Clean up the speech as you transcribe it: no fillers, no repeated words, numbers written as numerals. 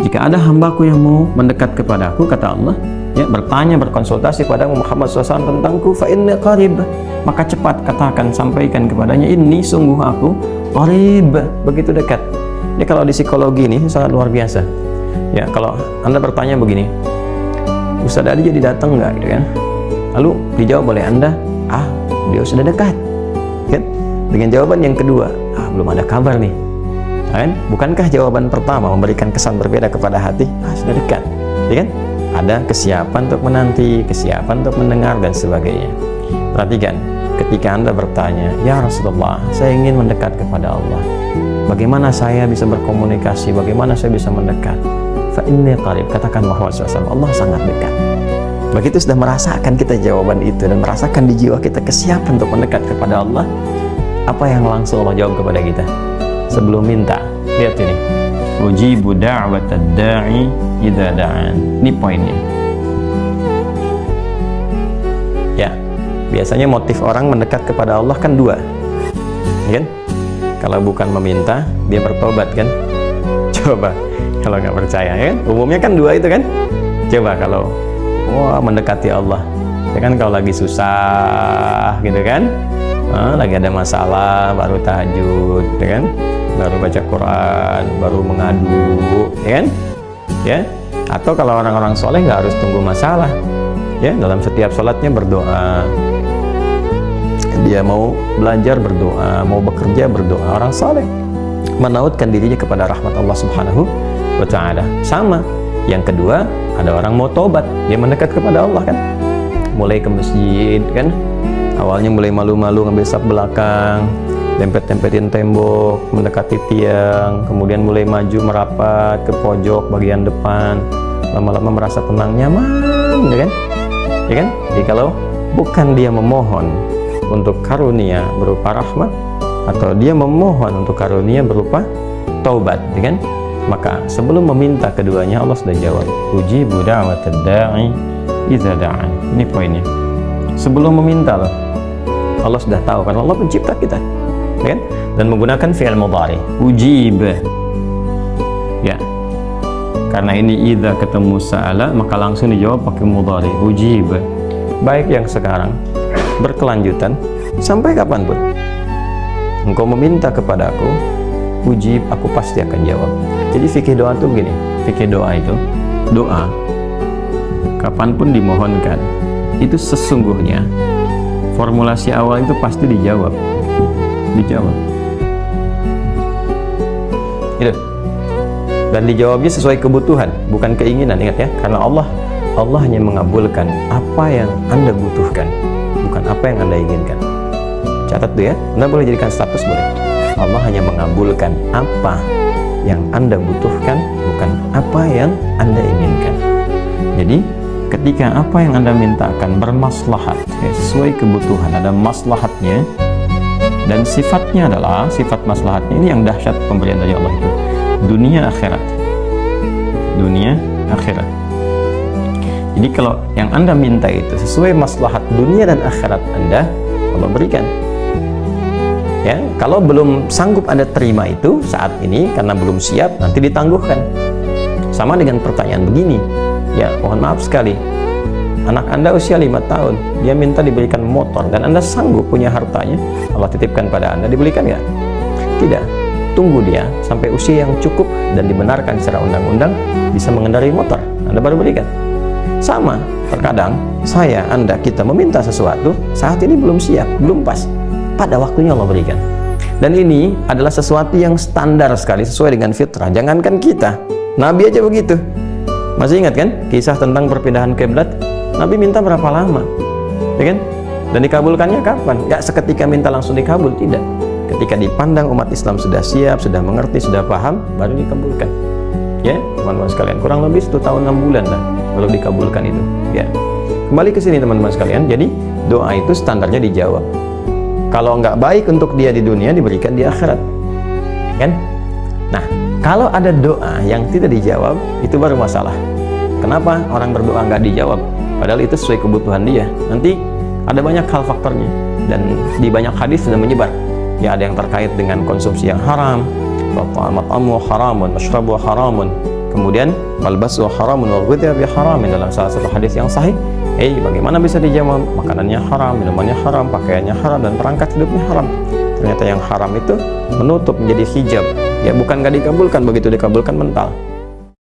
Jika ada hambaku yang mau mendekat kepadaku, kata Allah, ya, bertanya, berkonsultasi pada Muhammad SAW tentangku, fa inni qarib, maka cepat katakan, sampaikan kepadanya, ini sungguh aku qarib, begitu dekat. Ini kalau di psikologi ini sangat luar biasa. Ya, kalau Anda bertanya begini, Ustadz Adi jadi datang nggak, gitu kan? Lalu dijawab oleh Anda, beliau sudah dekat, kan? Dengan jawaban yang kedua, belum ada kabar nih, kan? Bukankah jawaban pertama memberikan kesan berbeda kepada hati? Sudah dekat, ya kan? Ada kesiapan untuk menanti, kesiapan untuk mendengar, dan sebagainya. Perhatikan, ketika Anda bertanya, ya Rasulullah, saya ingin mendekat kepada Allah, bagaimana saya bisa berkomunikasi, bagaimana saya bisa mendekat? Fa inni qarib, katakan Muhammad SAW, Allah sangat dekat. Begitu sudah merasakan kita jawaban itu dan merasakan di jiwa kita kesiapan untuk mendekat kepada Allah, apa yang langsung Allah jawab kepada kita sebelum minta? Lihat ini, ujibu da'watad da'i idza da'an. Ini poinnya. Ya, biasanya motif orang mendekat kepada Allah kan dua, ya kan? Kalau bukan meminta, dia bertobat, kan? Coba kalau nggak percaya, ya kan? Umumnya kan dua itu, kan? Coba kalau mendekati Allah, ya kan, kalau lagi susah gitu kan, lagi ada masalah, baru tahajud, ya kan, baru baca Quran, baru mengadu, ya kan, ya. Atau kalau orang-orang soleh nggak harus tunggu masalah, ya, dalam setiap sholatnya berdoa, dia mau belajar berdoa, mau bekerja berdoa. Orang soleh menautkan dirinya kepada rahmat Allah Subhanahu wa Ta'ala. Sama yang kedua, ada orang mau tobat, dia mendekat kepada Allah, kan, mulai ke masjid, kan, awalnya mulai malu-malu ngambil saf belakang, tempet-tempetin tembok, mendekati tiang, kemudian mulai maju merapat ke pojok bagian depan, lama-lama merasa tenang, nyaman, ya kan, ya kan. Jadi kalau bukan dia memohon untuk karunia berupa rahmat, atau dia memohon untuk karunia berupa taubat, ya kan, maka sebelum meminta keduanya Allah sudah jawab, ujibu da'watad da'i idza da'an. Ini poinnya. Sebelum meminta loh, Allah sudah tahu, karena Allah pencipta kita, ya kan? Dan menggunakan fi'il mudhari, ujib. Ya. Karena ini idza ketemu sa'ala, maka langsung dijawab pakai mudhari, ujib. Baik yang sekarang, berkelanjutan, sampai kapanpun engkau meminta kepadaku, ujib, aku pasti akan jawab. Jadi fikih doa itu begini, fikih doa itu, doa kapanpun dimohonkan, itu sesungguhnya formulasi awal itu pasti dijawab, gitu. Dan dijawabnya sesuai kebutuhan, bukan keinginan. Ingat ya, karena Allah hanya mengabulkan apa yang Anda butuhkan, bukan apa yang Anda inginkan. Catat tuh ya, Anda boleh jadikan status, boleh. Allah hanya mengabulkan apa yang Anda butuhkan, bukan apa yang Anda inginkan. Jadi ketika apa yang Anda mintakan bermaslahat, ya, sesuai kebutuhan, ada maslahatnya, dan sifatnya adalah sifat maslahatnya, ini yang dahsyat pemberian dari Allah itu, dunia akhirat, dunia akhirat. Jadi kalau yang Anda minta itu sesuai maslahat dunia dan akhirat Anda, Allah berikan. Ya, kalau belum sanggup Anda terima itu saat ini karena belum siap, nanti ditangguhkan. Sama dengan pertanyaan begini, ya, mohon maaf sekali, anak Anda usia 5 tahun, dia minta diberikan motor, dan Anda sanggup punya hartanya, Allah titipkan pada Anda, diberikan nggak? Tidak. Tunggu dia sampai usia yang cukup dan dibenarkan secara undang-undang bisa mengendarai motor, Anda baru berikan. Sama, terkadang saya, Anda, kita meminta sesuatu, saat ini belum siap, belum pas, pada waktunya Allah berikan. Dan ini adalah sesuatu yang standar sekali, sesuai dengan fitrah. Jangankan kita, Nabi aja begitu. Masih ingat kan kisah tentang perpindahan kiblat? Nabi minta berapa lama, ya kan? Dan dikabulkannya kapan? Gak seketika minta langsung dikabul, tidak. Ketika dipandang umat Islam sudah siap, sudah mengerti, sudah paham, baru dikabulkan. Ya, teman-teman sekalian, kurang lebih 1 tahun 6 bulan lah baru dikabulkan itu. Ya, kembali ke sini teman-teman sekalian. Jadi doa itu standarnya dijawab. Kalau nggak baik untuk dia di dunia, diberikan di akhirat, kan? Nah, kalau ada doa yang tidak dijawab, itu baru masalah. Kenapa orang berdoa nggak dijawab? Padahal itu sesuai kebutuhan dia. Nanti ada banyak hal faktornya, dan di banyak hadis sudah menyebar. Ya, ada yang terkait dengan konsumsi yang haram, mat'amu haramun, masyrabu haramun. Kemudian malbasu haramun wa ghudhiya bi haramin, dalam salah satu hadis yang sahih, bagaimana bisa dijawab? Makanannya haram, minumannya haram, pakaiannya haram, dan perangkat hidupnya haram. Ternyata yang haram itu menutup, menjadi hijab. Ya bukan gak dikabulkan, begitu dikabulkan mental.